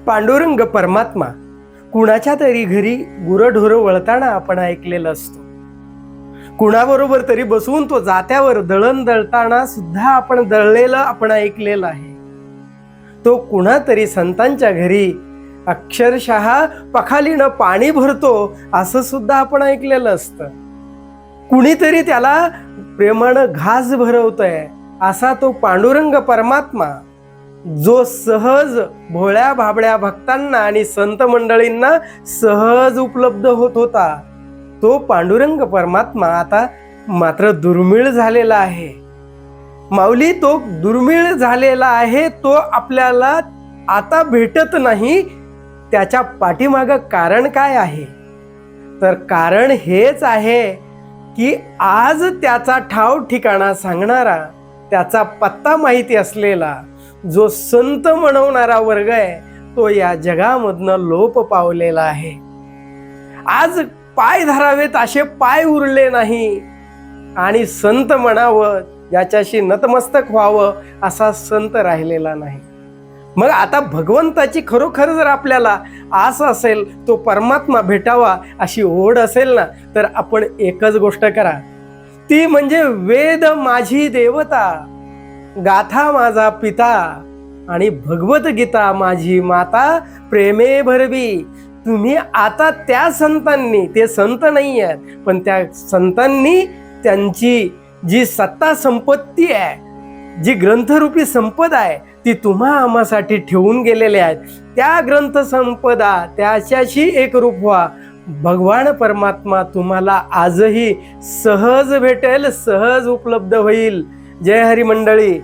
पांडुरंग परमात्मा कुणाच्या तरी घरी गुरढोरं वळताना आपण ऐकलेलं असतो. कुणाबरोबर तरी बसून तो जात्यावर दळण दळताना सुद्धा आपण दळलेलं आपण ऐकलेलं आहे. तो कुणातरी संतांच्या घरी अक्षरशः पखालीनं पाणी भरतो असं सुद्धा आपण ऐकलेलं असतं. कुणीतरी त्याला प्रेमानं घास भरवतोय असा तो पांडुरंग परमात्मा, जो सहज भोळ्या भाबड्या भक्तांना आणि संत मंडळींना सहज उपलब्ध होत होता, तो पांडुरंग परमात्मा आता मात्र दुर्मिळ झालेला आहे. माऊली, तो दुर्मिळ झालेला आहे, तो आपल्याला आता भेटत नाही. त्याच्या पाठीमागं कारण काय आहे? तर कारण हेच आहे की आज त्याचा ठाव ठिकाणा सांगणारा, त्याचा पत्ता माहिती असलेला जो संत म्हणवणारा वर्ग आहे, तो या जगामधनं लोप पावलेला आहे. आज पाय धरावेत असे पाय उरले नाही आणि संत म्हणावं, याच्याशी नतमस्तक व्हावं असा संत राहिलेला नाही. मग आता भगवंताची खरोखर जर आपल्याला आस असेल, तो परमात्मा भेटावा अशी ओढ असेल ना, तर आपण एकच गोष्ट करा, ती म्हणजे वेद माझी देवता, गाथा माझा पिता आणि भगवद्गीता माझी माता, प्रेमे भरवी. तुम्ही आता त्या संतांनी, ते संत नाही आहेत पण त्या संतांनी त्यांची जी सत्ता संपत्ती आहे, जी ग्रंथरूपी संपदा आहे, ती तुम्हा आम्हासाठी ठेवून गेलेले आहेत. त्या ग्रंथ संपदा त्याच्याशी एकरूप व्हा. भगवान परमात्मा तुम्हाला आजही सहज भेटेल, सहज उपलब्ध होईल. जय हरी मंडळी.